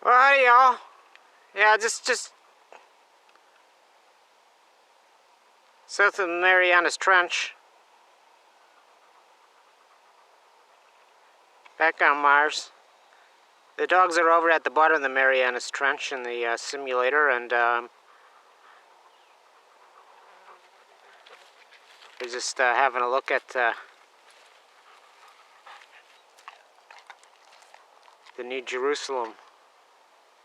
Well, howdy, y'all. Yeah, just south of the Marianas Trench. Back on Mars. The dogs are over at the bottom of the Marianas Trench in the simulator, and we're just having a look at the New Jerusalem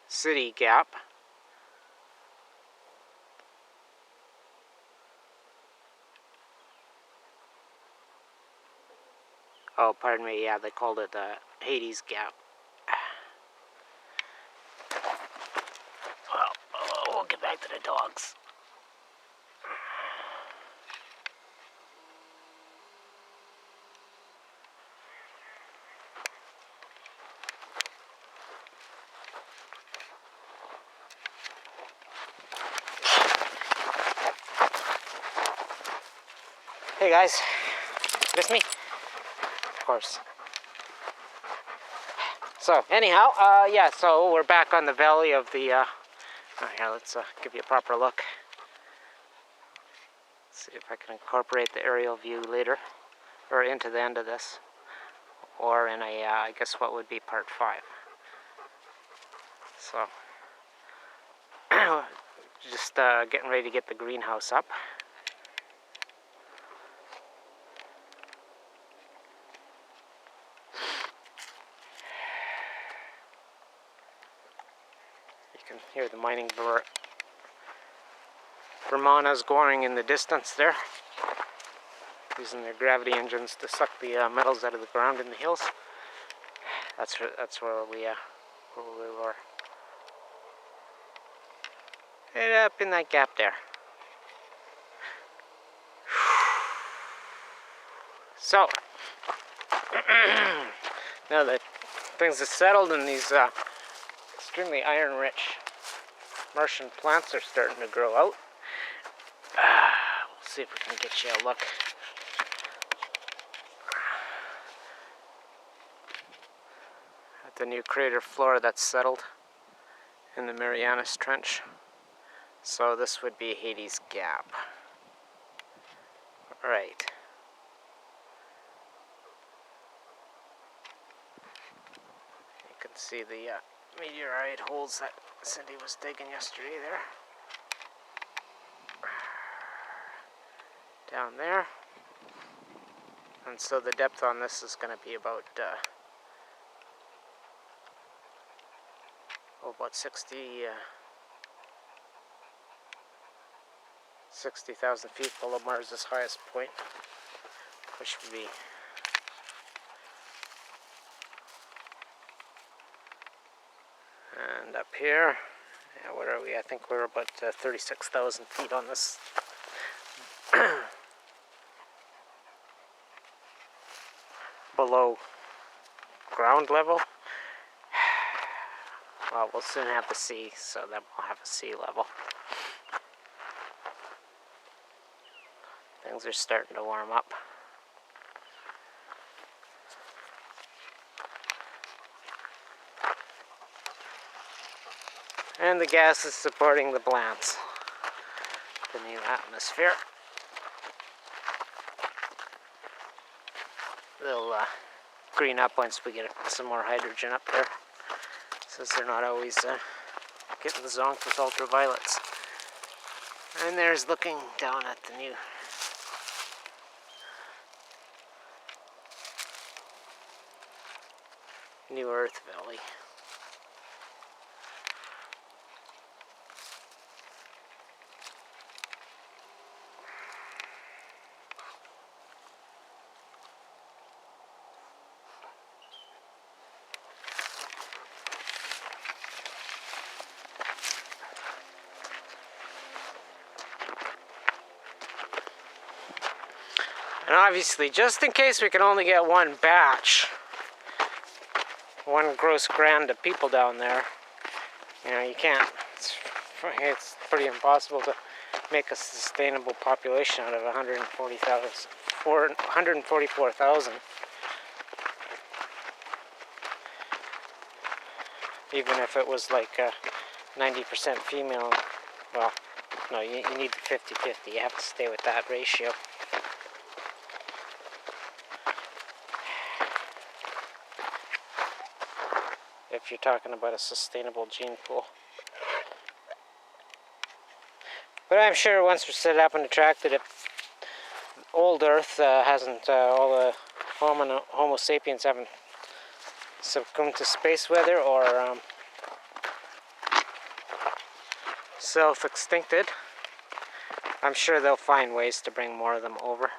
city gap. Oh, pardon me, yeah, they called it Hades Gap. Well, we'll get back to the dogs. Hey guys, miss me? Of course. So anyhow, yeah, so we're back on the valley of the, oh, here, let's give you a proper look. See if I can incorporate the aerial view later, or into the end of this, or in a, I guess what would be part 5. So, just getting ready to get the greenhouse up. You can hear the mining Vermonas going in the distance there, using their gravity engines to suck the metals out of the ground in the hills. That's where we were. Right up in that gap there. So, now that things have settled and these extremely iron-rich Martian plants are starting to grow out, we'll see if we can get you a look. At the new crater floor that's settled in the Marianas Trench. So this would be Hades Gap. Right. You can see the meteorite holes that Cindy was digging yesterday there. Down there. And so the depth on this is going to be about 60,000 feet below Mars' highest point, which would be and up here, yeah, what are we? I think we're about 36,000 feet on this. Below ground level. Well, we'll soon have the sea, so then we'll have a sea level. Things are starting to warm up. And the gas is supporting the plants. The new atmosphere. They'll green up once we get some more hydrogen up there, since they're not always getting zonked with ultraviolets. And there's looking down at the new Earth Valley. And obviously, just in case we can only get one batch, 1 gross grand of people down there, you know, you can't, it's pretty impossible to make a sustainable population out of 144,000. Even if it was like 90% female, well, no, you need the 50-50. You have to stay with that ratio. If you're talking about a sustainable gene pool. But I'm sure once we're set up and attracted, if old Earth hasn't, all the Homo sapiens haven't succumbed to space weather or self-extincted, I'm sure they'll find ways to bring more of them over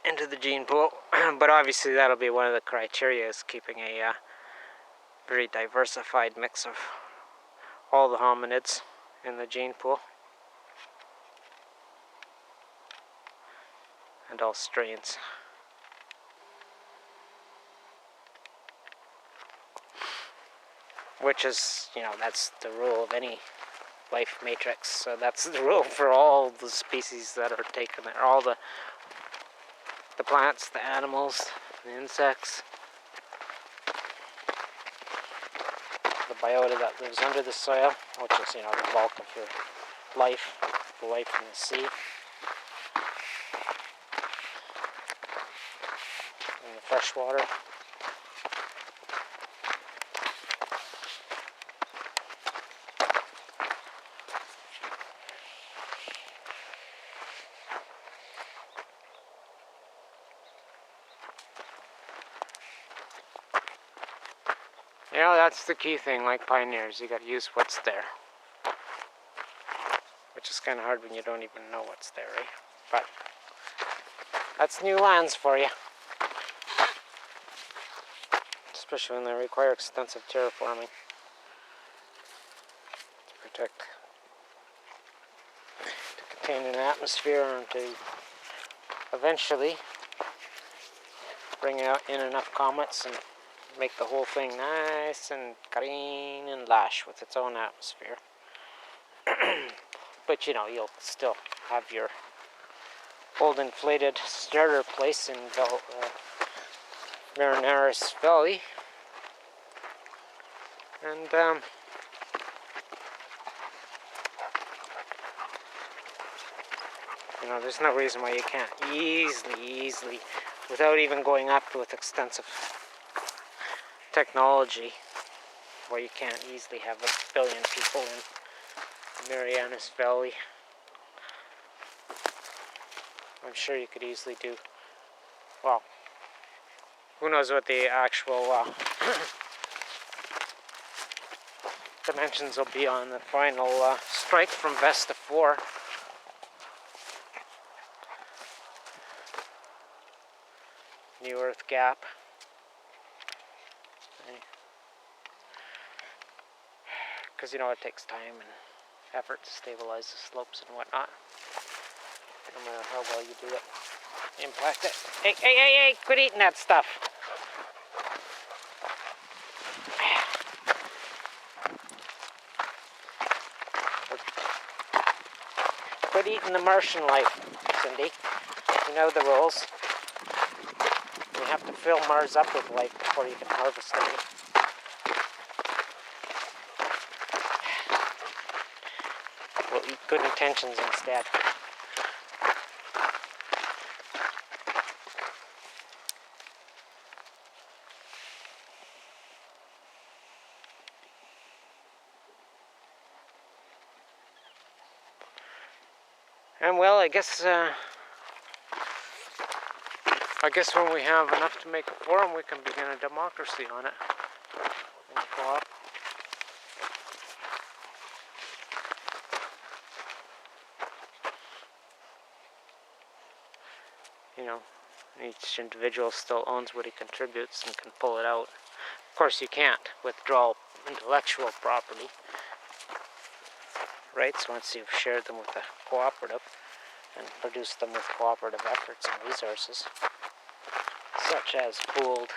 into the gene pool. But obviously that'll be one of the criteria, is keeping a very diversified mix of all the hominids in the gene pool and all strains. Which is, you know, that's the rule of any life matrix. So that's the rule for all the species that are taken there. All the plants, the animals, the insects, the biota that lives under the soil, which is, you know, the bulk of your life, the life in the sea, and the fresh water. You know, that's the key thing, like pioneers, you gotta use what's there. Which is kind of hard when you don't even know what's there, right? But that's new lands for you. Especially when they require extensive terraforming to protect, to contain an atmosphere and to eventually bring out in enough comets and make the whole thing nice and green and lush with its own atmosphere. But you know, you'll still have your old inflated starter place in Valles Marineris Valley. And you know, there's no reason why you can't easily, without even going up with extensive technology, where you can't easily have 1 billion people in Marianas Valley. I'm sure you could easily do, well, who knows what the actual dimensions will be on the final strike from Vesta 4. New Earth gap. Because, you know, it takes time and effort to stabilize the slopes and whatnot. No matter how well you do it. Impact it. Hey, quit eating that stuff. Quit eating the Martian life, Cindy. You know the rules. You have to fill Mars up with life before you can harvest any. We'll eat good intentions instead. And well, I guess when we have enough to make a forum, we can begin a democracy on it. And co-op. You know, each individual still owns what he contributes and can pull it out. Of course, you can't withdraw intellectual property rights once you've shared them with a cooperative and produced them with cooperative efforts and resources, such as pooled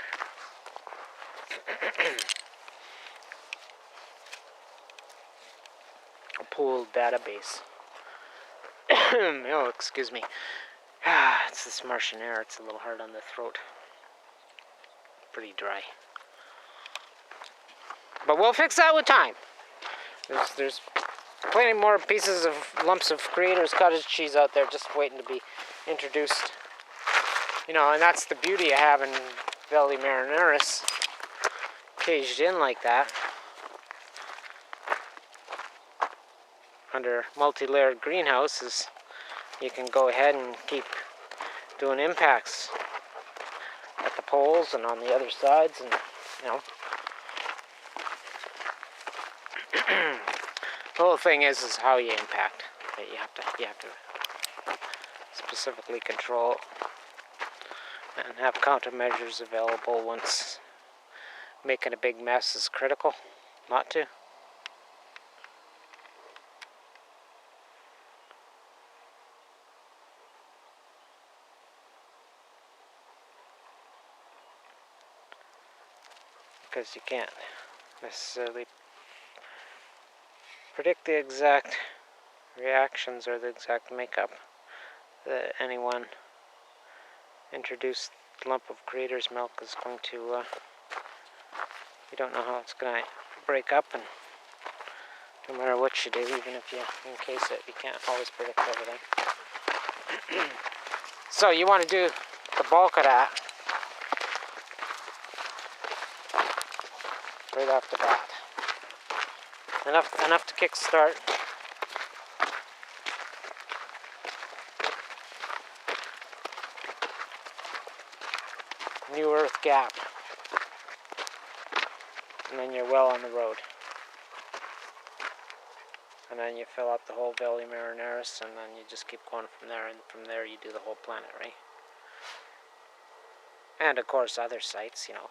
a pooled database. Oh, excuse me. It's this Martian air. It's a little hard on the throat. Pretty dry. But we'll fix that with time. There's plenty more pieces of lumps of Creator's cottage cheese out there just waiting to be introduced. You know, and that's the beauty of having Valles Marineris caged in like that. Under multi-layered greenhouses, you can go ahead and keep doing impacts at the poles and on the other sides, and you know. The whole thing is how you impact. You have to specifically control and have countermeasures available once making a big mess is critical not to. Because you can't necessarily predict the exact reactions or the exact makeup that any one introduced lump of Creator's milk is going to, you don't know how it's going to break up, and no matter what you do, even if you encase it, you can't always predict everything. So you want to do the bulk of that right off the bat. Enough to kickstart. New Earth gap. And then you're well on the road. And then you fill up the whole Valles Marineris, and then you just keep going from there, and from there you do the whole planet, right? And of course other sites, you know.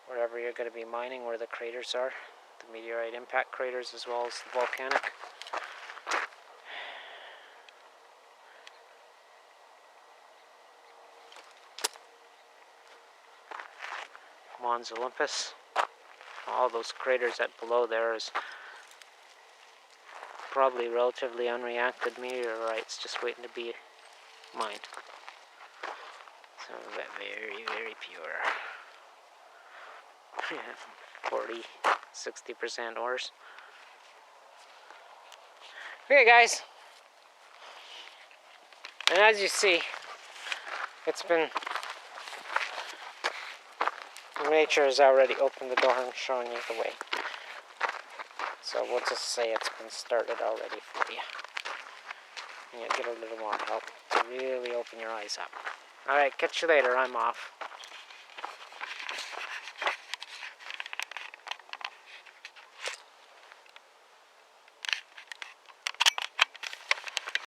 Wherever you're going to be mining, where the craters are, the meteorite impact craters as well as the volcanic. Mons Olympus. All those craters that below there is probably relatively unreacted meteorites just waiting to be mined. Some of it very, very pure. 40-60% ores. Okay guys, and as you see, it's been, nature has already opened the door and showing you the way. So we'll just say it's been started already for you. And you get a little more help to really open your eyes up. Alright, catch you later, I'm off.